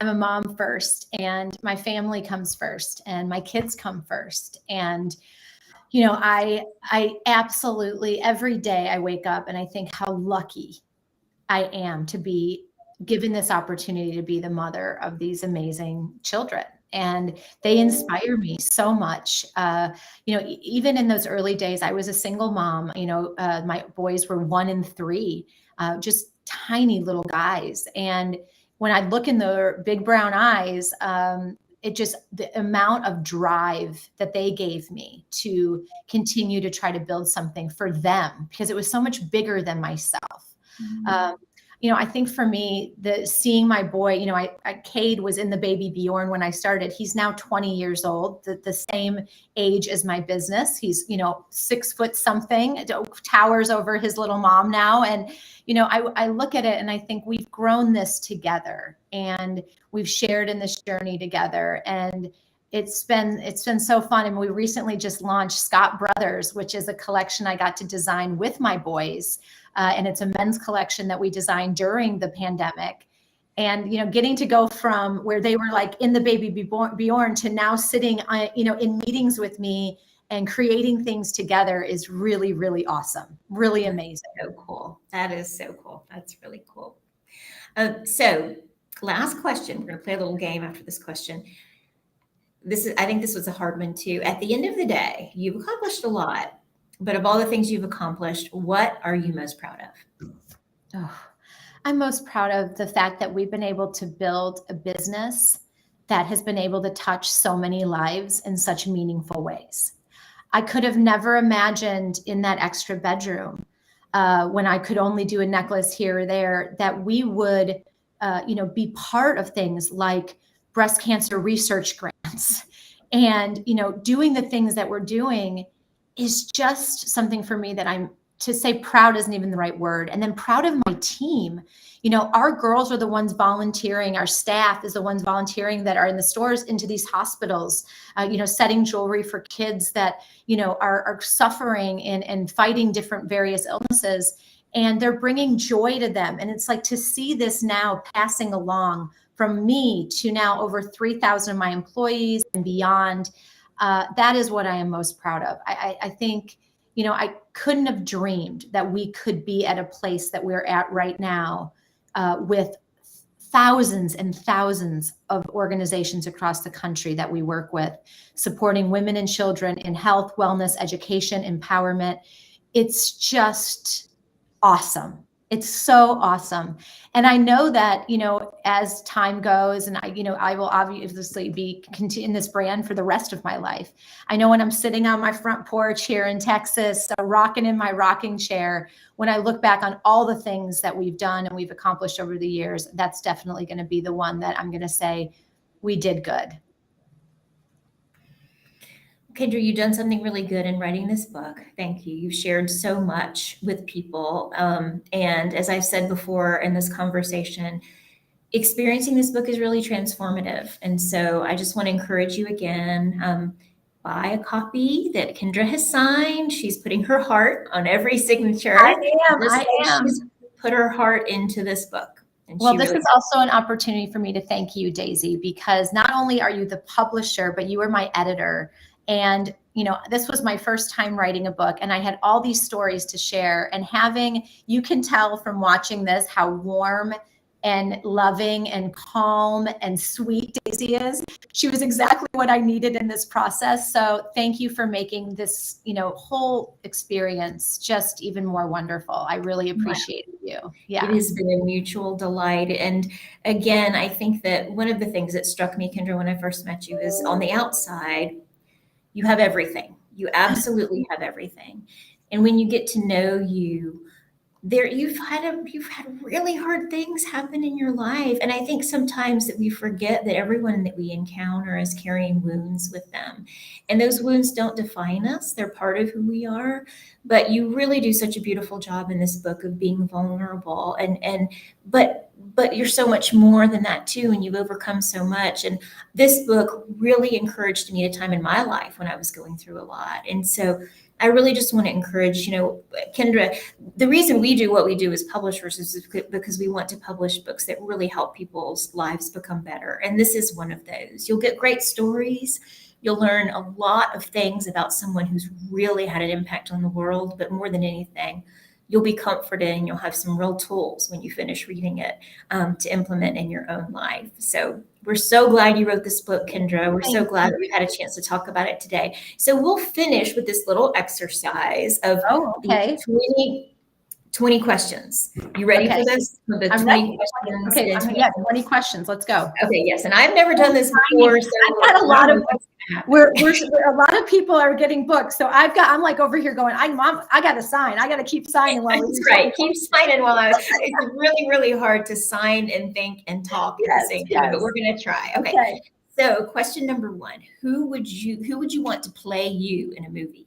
I'm a mom first, and my family comes first, and my kids come first. And I absolutely, every day I wake up and I think how lucky I am to be given this opportunity to be the mother of these amazing children. And they inspire me so much. Even in those early days, I was a single mom. My boys were 1 and 3, just tiny little guys. And when I look in their big brown eyes, the amount of drive that they gave me to continue to try to build something for them, because it was so much bigger than myself. Mm-hmm. I think for me, seeing my boy, Cade was in the baby Bjorn when I started. He's now 20 years old, the same age as my business. He's, 6 foot something, towers over his little mom now. And, I look at it and I think we've grown this together, and we've shared in this journey together. And it's been so fun. And we recently just launched Scott Brothers, which is a collection I got to design with my boys. And it's a men's collection that we designed during the pandemic. And, getting to go from where they were like in the baby Bjorn to now sitting, in meetings with me and creating things together is really, really awesome. Really amazing. So cool. That is so cool. That's really cool. So last question. We're going to play a little game after this question. I think this was a hard one too. At the end of the day, you've accomplished a lot, but of all the things you've accomplished, what are you most proud of? Oh, I'm most proud of the fact that we've been able to build a business that has been able to touch so many lives in such meaningful ways. I could have never imagined in that extra bedroom, when I could only do a necklace here or there, that we would, be part of things like breast cancer research grants. And, doing the things that we're doing is just something for me that to say proud isn't even the right word. And then proud of my team. Our girls are the ones volunteering. Our staff is the ones volunteering that are in the stores into these hospitals, setting jewelry for kids that, are suffering and fighting different various illnesses. And they're bringing joy to them. And it's like to see this now passing along from me to now over 3,000 of my employees and beyond. That is what I am most proud of. I think, I couldn't have dreamed that we could be at a place that we're at right now, with thousands and thousands of organizations across the country that we work with, supporting women and children in health, wellness, education, empowerment. It's just awesome. It's so awesome. And I know that, as time goes, and I will obviously be in this brand for the rest of my life. I know when I'm sitting on my front porch here in Texas, rocking in my rocking chair, when I look back on all the things that we've done and we've accomplished over the years, that's definitely going to be the one that I'm going to say we did good. Kendra, you've done something really good in writing this book. Thank you. You've shared so much with people. And as I've said before in this conversation, experiencing this book is really transformative. And so I just want to encourage you again, buy a copy that Kendra has signed. She's putting her heart on every signature. I am. She's put her heart into this book. Well, this is also an opportunity for me to thank you, Daisy, because not only are you the publisher, but you are my editor. And, this was my first time writing a book, and I had all these stories to share. And you can tell from watching this how warm and loving and calm and sweet Daisy is. She was exactly what I needed in this process. So thank you for making this, whole experience just even more wonderful. I really appreciate you. Yeah. It has been a mutual delight. And again, I think that one of the things that struck me, Kendra, when I first met you is on the outside, you have everything. You absolutely have everything. And when you get to know you, you've had really hard things happen in your life. And I think sometimes that we forget that everyone that we encounter is carrying wounds with them. And those wounds don't define us. They're part of who we are. But you really do such a beautiful job in this book of being vulnerable. But you're so much more than that too. And you've overcome so much. And this book really encouraged me at a time in my life when I was going through a lot. And so I really just want to encourage, Kendra, the reason we do what we do as publishers is because we want to publish books that really help people's lives become better. And this is one of those. You'll get great stories. You'll learn a lot of things about someone who's really had an impact on the world. But more than anything, you'll be comforted and you'll have some real tools when you finish reading it to implement in your own life. So we're so glad you wrote this book, Kendra. We're so glad that we had a chance to talk about it today. So we'll finish with this little exercise of 20 questions. You ready for this? The I'm 20 ready. questions. Okay, 20 questions. Let's go. Okay, yes. And I've never done this before. So I've got a lot of a lot of people are getting books. So I'm like over here going, I got to sign. I got to keep signing while That's right. Keep signing it's really, really hard to sign and think and talk at the same time, but we're going to try. Okay. So question number 1, who would you want to play you in a movie?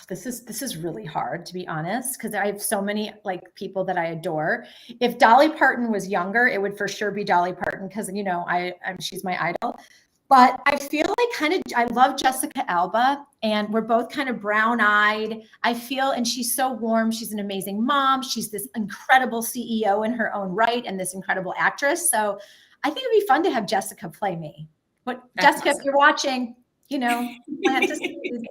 This is really hard, to be honest, because I have so many people that I adore. If Dolly Parton was younger, it would for sure be Dolly Parton because she's my idol. But I feel like I love Jessica Alba, and we're both kind of brown-eyed. I feel, and she's so warm. She's an amazing mom. She's this incredible CEO in her own right and this incredible actress. So I think it'd be fun to have Jessica play me. But That's Jessica, awesome. if you're watching, plant a seed.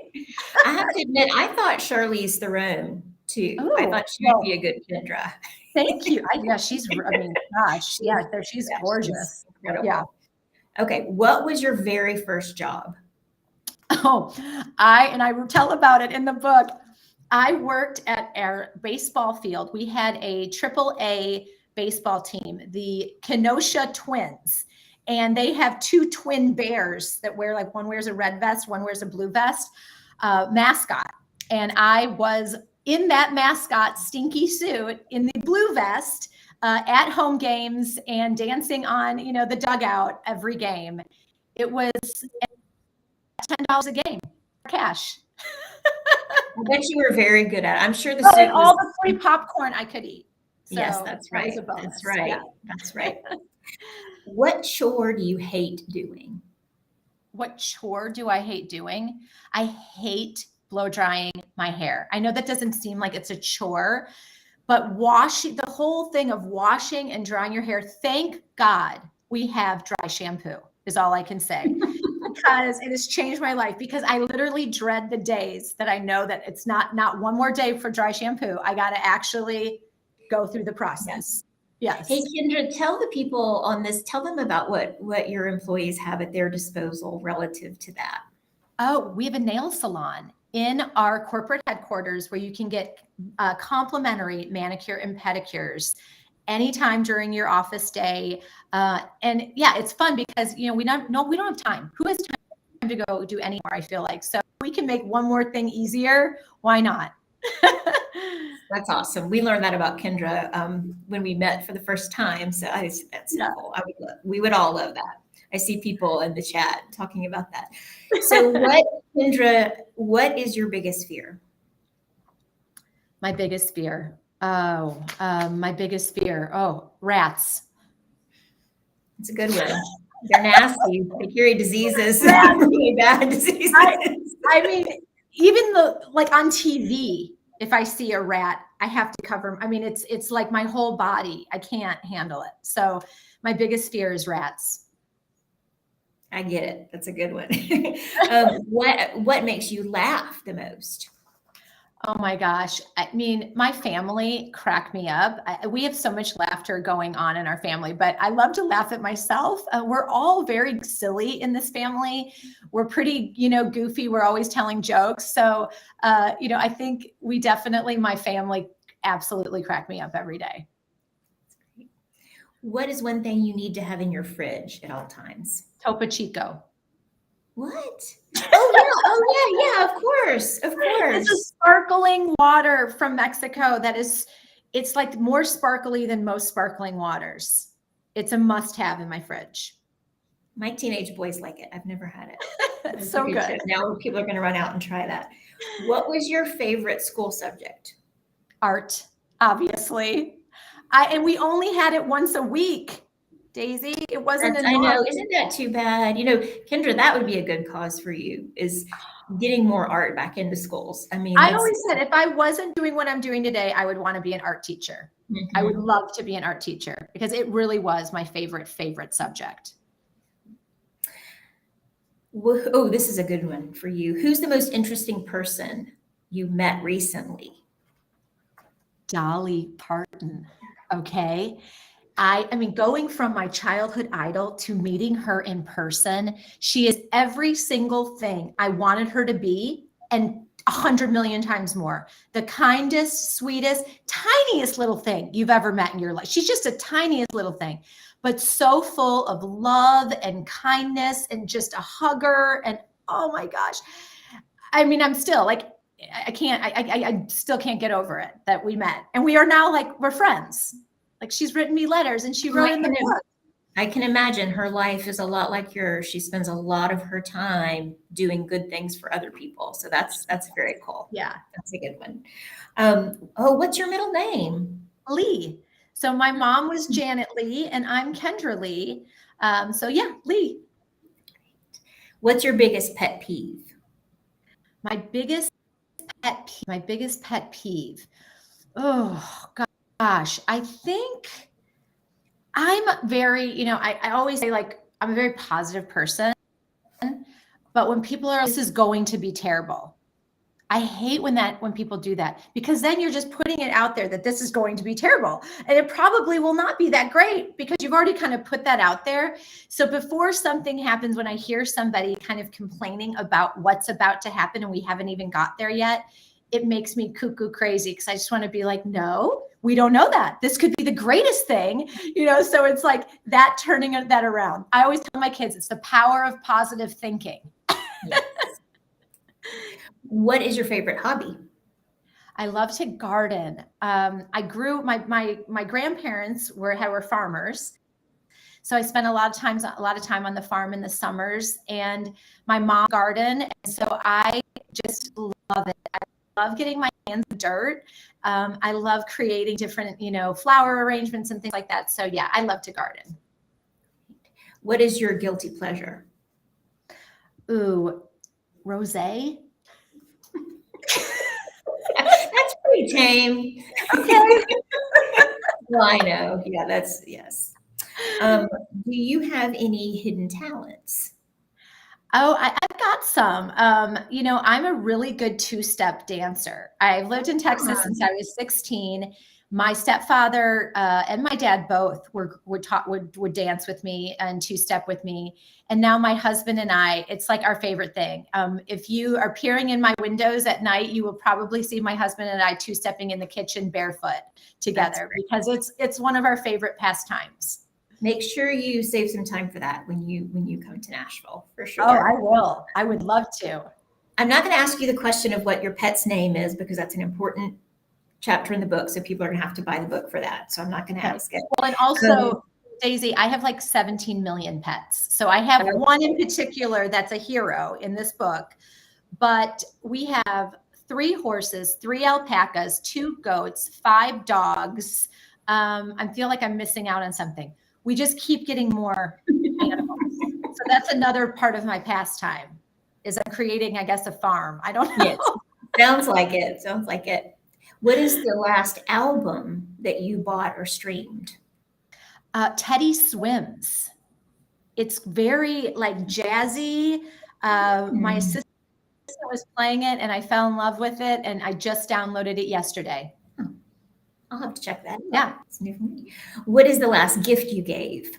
I have to admit, I thought Charlize Theron too. I Oh, thought she would be a good Kendra. thank you. Yeah, she's, gosh, yeah, she's gorgeous. Incredible. Yeah. Okay, what was your very first job? Oh, I tell about it in the book. I worked at our baseball field. We had a AAA baseball team, the Kenosha Twins, and they have two twin bears that wear, like, one wears a red vest, one wears a blue vest, mascot. And I was in that mascot stinky suit in the blue vest at home games and dancing on, the dugout every game. It was $10 a game, cash. I bet you were very good at it. I'm sure the Oh, suit and all was. the free popcorn I could eat. So Yes, that's right. that was a bonus. That's right. Yeah. That's right. What chore do you hate doing? What chore do I hate doing? I hate blow drying my hair. I know that doesn't seem like it's a chore, but the whole thing of washing and drying your hair, thank God we have dry shampoo, is all I can say. Because it has changed my life, because I literally dread the days that I know that it's not one more day for dry shampoo. I got to actually go through the process. Yes. Hey, Kendra, tell the people on this, tell them about what your employees have at their disposal relative to that. Oh, we have a nail salon in our corporate headquarters where you can get complimentary manicure and pedicures anytime during your office day. And yeah, it's fun because, we don't have time. Who has time to go do any more, I feel like. So we can make one more thing easier. Why not? That's awesome. We learned that about Kendra when we met for the first time. So that's cool. We would all love that. I see people in the chat talking about that. So Kendra, what is your biggest fear? My biggest fear. My biggest fear. Oh, rats. It's a good one. They're nasty. They carry diseases, really bad diseases. I mean, even like on TV, if I see a rat, I have to cover. I mean, it's like my whole body. I can't handle it. So my biggest fear is rats. I get it. That's a good one. What makes you laugh the most? Oh my gosh. I mean, my family crack me up. We have so much laughter going on in our family, but I love to laugh at myself. We're all very silly in this family. We're pretty, goofy. We're always telling jokes. So, I think my family absolutely crack me up every day. What is one thing you need to have in your fridge at all times? Topo Chico. What? Oh yeah, of course. It's a sparkling water from Mexico it's like more sparkly than most sparkling waters. It's a must-have in my fridge. My teenage boys like it. I've never had it. It's so good. Tip. Now people are going to run out and try that. What was your favorite school subject? Art, obviously. And we only had it once a week. Daisy, it wasn't enough. I know, isn't that too bad? Kendra, that would be a good cause for you, is getting more art back into schools. I mean, I always said if I wasn't doing what I'm doing today, I would want to be an art teacher. Mm-hmm. I would love to be an art teacher because it really was my favorite subject. Oh, this is a good one for you. Who's the most interesting person you met recently? Dolly Parton. Okay. I mean, going from my childhood idol to meeting her in person, she is every single thing I wanted her to be, and 100 million times more. The kindest, sweetest, tiniest little thing you've ever met in your life. She's just a tiniest little thing, but so full of love and kindness and just a hugger. And oh my gosh. I mean, I'm still like, I still can't get over it that we met. And we are now we're friends. Like, she's written me letters and she wrote in the book. I can imagine her life is a lot like yours. She spends a lot of her time doing good things for other people. So that's very cool. Yeah. That's a good one. What's your middle name? Lee. So my mom was Janet Lee and I'm Kendra Lee. So yeah, Lee. What's your biggest pet peeve? My biggest pet peeve. Oh gosh, I think I'm very, I always say like I'm a very positive person, but when people are, this is going to be terrible. I hate when people do that, because then you're just putting it out there that this is going to be terrible, and it probably will not be that great because you've already kind of put that out there. So before something happens, when I hear somebody kind of complaining about what's about to happen and we haven't even got there yet, it makes me cuckoo crazy, because I just want to be like, no, we don't know that. This could be the greatest thing, so it's like that, turning that around. I always tell my kids, it's the power of positive thinking. Yes. What is your favorite hobby? I love to garden. I grew, my grandparents were farmers. So I spent a lot of time on the farm in the summers, and my mom garden. And so I just love it. I love getting my hands in dirt. I love creating different, flower arrangements and things like that. So yeah, I love to garden. What is your guilty pleasure? Ooh, rosé. That's pretty tame. Okay. Well, I know. Yeah, yes. Do you have any hidden talents? Oh, I've got some. I'm a really good two-step dancer. I've lived in Texas since I was 16. My stepfather and my dad both would dance with me and two-step with me. And now my husband and I, it's like our favorite thing. If you are peering in my windows at night, you will probably see my husband and I two-stepping in the kitchen barefoot together, because it's one of our favorite pastimes. Make sure you save some time for that when you come to Nashville, for sure. Oh, I will. I would love to. I'm not going to ask you the question of what your pet's name is, because that's an important chapter in the book. So people are going to have to buy the book for that. So I'm not going to ask it. Well, and also, Daisy, I have like 17 million pets. So I have one in particular that's a hero in this book, but we have 3 horses, 3 alpacas, 2 goats, 5 dogs. I feel like I'm missing out on something. We just keep getting more animals. So that's another part of my pastime, is I'm creating, I guess, a farm. I don't know. Yes. Sounds like it. What is the last album that you bought or streamed? Teddy Swims. It's very like jazzy. My assistant was playing it and I fell in love with it, and I just downloaded it yesterday. I'll have to check that out. Yeah. It's new for me. What is the last gift you gave?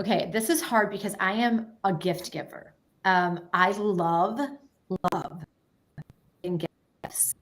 Okay, this is hard because I am a gift giver. I love giving gifts.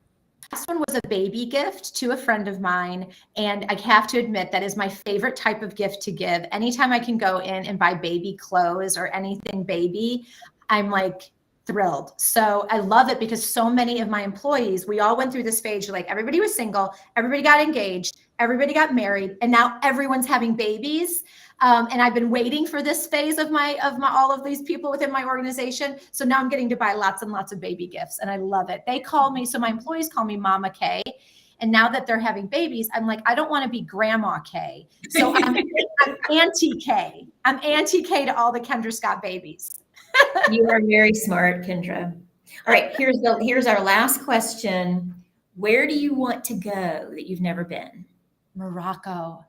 Last one was a baby gift to a friend of mine, and I have to admit that is my favorite type of gift to give. Anytime I can go in and buy baby clothes or anything baby, I'm like thrilled. So I love it because so many of my employees, we all went through this phase, like everybody was single, everybody got engaged, everybody got married, and now everyone's having babies. And I've been waiting for this phase of all of these people within my organization. So now I'm getting to buy lots and lots of baby gifts, and I love it. They call me, so my employees call me Mama K. And now that they're having babies, I'm like, I don't want to be Grandma K. So I'm Auntie K. I'm Auntie K to all the Kendra Scott babies. You are very smart, Kendra. All right, here's our last question. Where do you want to go that you've never been? Morocco.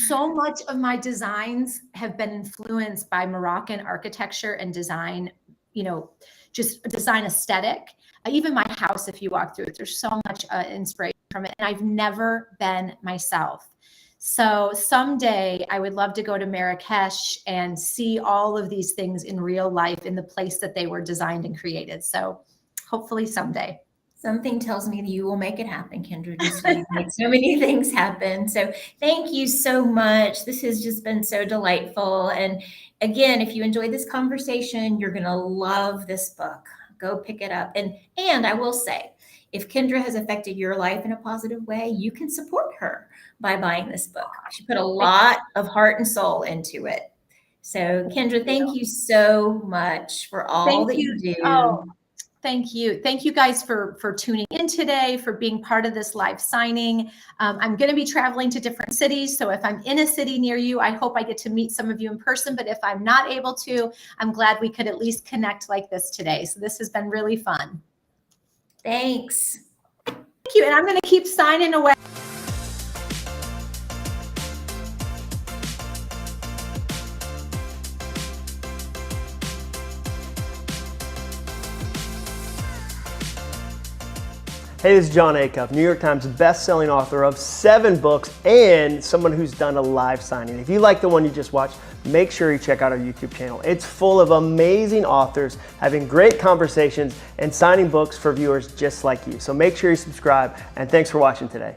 So much of my designs have been influenced by Moroccan architecture and design, just design aesthetic. Even my house, if you walk through it, there's so much inspiration from it. And I've never been myself. So someday I would love to go to Marrakesh and see all of these things in real life in the place that they were designed and created. So hopefully someday. Something tells me that you will make it happen, Kendra. Just you make so many things happen. So thank you so much. This has just been so delightful. And again, if you enjoyed this conversation, you're going to love this book. Go pick it up. And I will say, if Kendra has affected your life in a positive way, you can support her by buying this book. She put a lot of heart and soul into it. So Kendra, thank you so much for all that you do. Oh, Thank you. Thank you guys for tuning in today, for being part of this live signing. I'm going to be traveling to different cities. So if I'm in a city near you, I hope I get to meet some of you in person. But if I'm not able to, I'm glad we could at least connect like this today. So this has been really fun. Thanks. Thank you. And I'm going to keep signing away. Hey, this is John Acuff, New York Times best-selling author of 7 books and someone who's done a live signing. If you like the one you just watched, make sure you check out our YouTube channel. It's full of amazing authors having great conversations and signing books for viewers just like you. So make sure you subscribe, and thanks for watching today.